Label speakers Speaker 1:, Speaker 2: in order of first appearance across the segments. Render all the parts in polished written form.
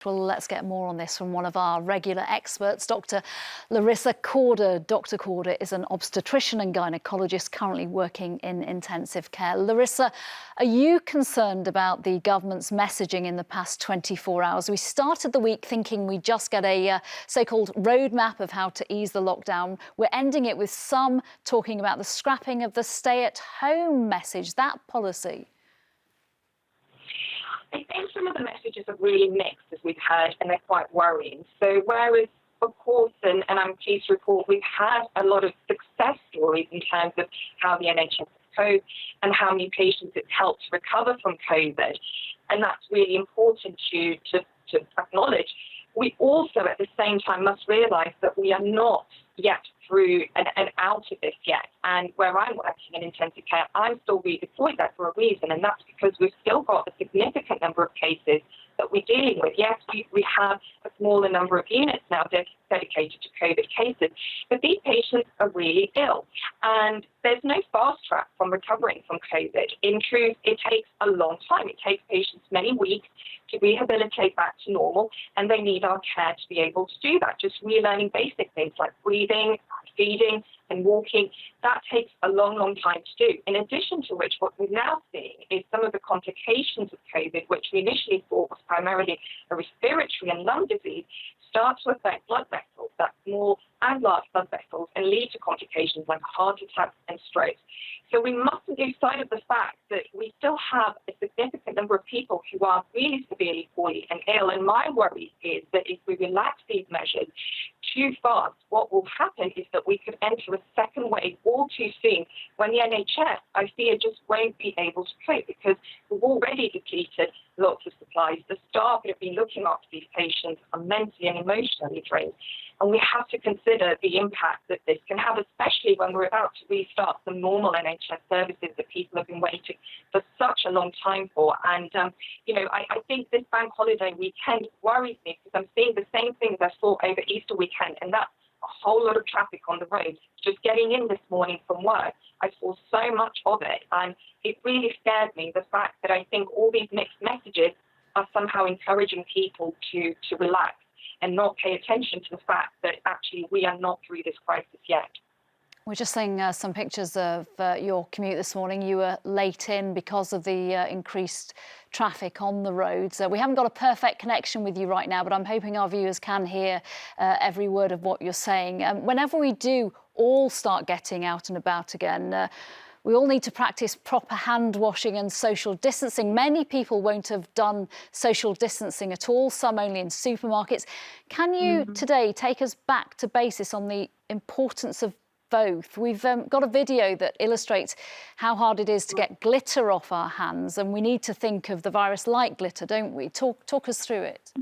Speaker 1: Well, let's get more on this from one of our regular experts, Dr. Larissa Corder. Dr. Corder is an obstetrician and gynaecologist currently working in intensive care. Larissa, are you concerned about the government's messaging in the past 24 hours? We started the week thinking we'd just get a so-called roadmap of how to ease the lockdown. We're ending it with some talking about the scrapping of the stay-at-home message, that policy.
Speaker 2: I think some of the messages are really mixed, as we've heard, and they're quite worrying. So whereas, of course, and I'm pleased to report, we've had a lot of success stories in terms of how the NHS has coped and how many patients it's helped recover from COVID, and that's really important to acknowledge. We also, at the same time, must realise that we are not yet through and out of this yet. And where I'm working in intensive care, I'm still redeployed there for a reason, and that's because we've still got a significant number of cases that we're dealing with. Yes, we have a smaller number of units now dedicated to COVID cases, but these patients are really ill, and there's no fast track from recovering from COVID. In truth, it takes a long time. It takes patients many weeks to rehabilitate back to normal, and they need our care to be able to do that. Just relearning basic things like breathing, feeding, and walking, that takes a long, long time to do. In addition to which, what we're now seeing is some of the complications of COVID, which we initially thought was primarily a respiratory and lung disease, start to affect blood vessels, that's small and large blood vessels, and lead to complications like heart attacks and strokes. So we mustn't lose sight of the fact that we still have a significant number of people who are really severely poorly and ill. And my worry is that if we relax these measures too fast, what will happen is that we could enter a second wave all too soon when the NHS, I fear, just won't be able to cope because we've already depleted lots of supplies. The staff that have been looking after these patients are mentally and emotionally drained. And we have to consider the impact that this can have, especially when we're about to restart some normal NHS services that people have been waiting for such a long time for. And, I think this bank holiday weekend worries me because I'm seeing the same things I saw over Easter weekend, and that's a whole lot of traffic on the roads. Just getting in this morning from work, I saw so much of it, and it really scared me, the fact that I think all these mixed messages are somehow encouraging people to relax and not pay attention to the fact that actually we are not through this crisis yet.
Speaker 1: We're just seeing some pictures of your commute this morning. You were late in because of the increased traffic on the roads. We haven't got a perfect connection with you right now, but I'm hoping our viewers can hear every word of what you're saying. Whenever we do all start getting out and about again, we all need to practice proper hand washing and social distancing. Many people won't have done social distancing at all, some only in supermarkets. Can you today take us back to basis on the importance of both? We've got a video that illustrates how hard it is to get glitter off our hands, and we need to think of the virus like glitter, don't we? Talk us through it.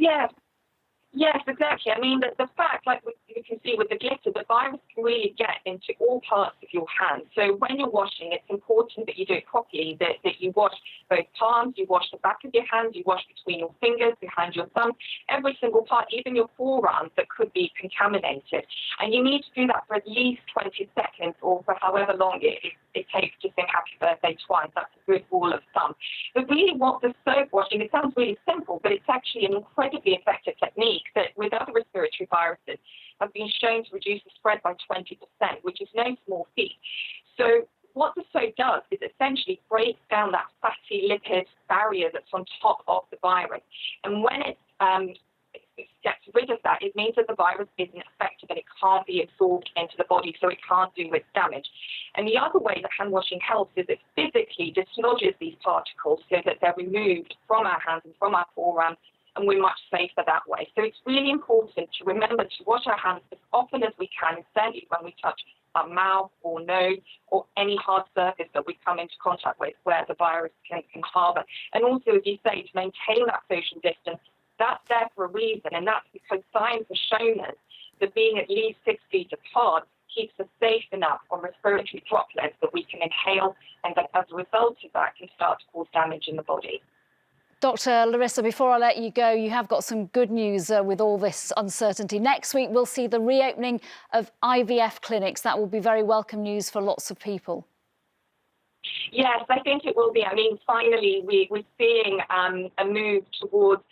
Speaker 2: Yes, exactly. I mean, the fact, like you can see with the glitter, the virus can really get into all parts of your hand. So when you're washing, it's important that you do it properly, that you wash both palms, you wash the back of your hands, you wash between your fingers, behind your thumb, every single part, even your forearms that could be contaminated. And you need to do that for at least 20 seconds or for however long it takes to sing happy birthday twice. That's a good rule of thumb. But really what the soap washing, it sounds really simple, but it's actually an incredibly effective technique that with other respiratory viruses have been shown to reduce the spread by 20%, which is no small feat. So what the soap does is essentially breaks down that fatty lipid barrier that's on top of the virus. And when it gets rid of that, it means that the virus isn't effective and it can't be absorbed into the body, so it can't do its damage. And the other way that hand washing helps is it physically dislodges these particles so that they're removed from our hands and from our forearms, and we're much safer that way. So it's really important to remember to wash our hands as often as we can, certainly when we touch our mouth or nose or any hard surface that we come into contact with where the virus can harbour. And also, as you say, to maintain that social distance, that's there for a reason, and that's because science has shown us that being at least 6 feet apart keeps us safe enough from respiratory droplets that we can inhale, and that as a result of that can start to cause damage in the body.
Speaker 1: Dr. Larissa, before I let you go, you have got some good news with all this uncertainty. Next week, we'll see the reopening of IVF clinics. That will be very welcome news for lots of people.
Speaker 2: Yes, I think it will be. I mean, finally, we're seeing a move towards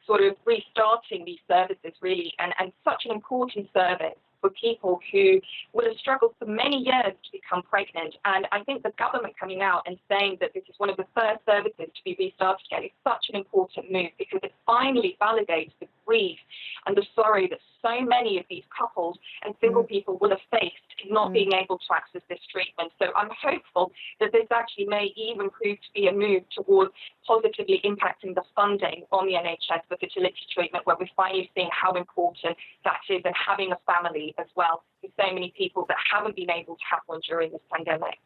Speaker 2: sort of restarting these services really, and such an important service for people who will have struggled for many years to become pregnant. And I think the government coming out and saying that this is one of the first services to be restarted again is such an important move, because it finally validates the grief and the sorrow that so many of these couples and single people will have faced in not being able to access this treatment. So I'm hopeful that this actually may even prove to be a move towards positively impacting the funding on the NHS for fertility treatment, where we're finally seeing how important that is, and having a family as well for so many people that haven't been able to have one during this pandemic.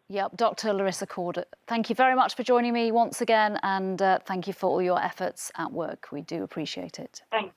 Speaker 1: Yep, Dr. Larissa Cord, thank you very much for joining me once again, and thank you for all your efforts at work. We do appreciate it.
Speaker 2: Thanks.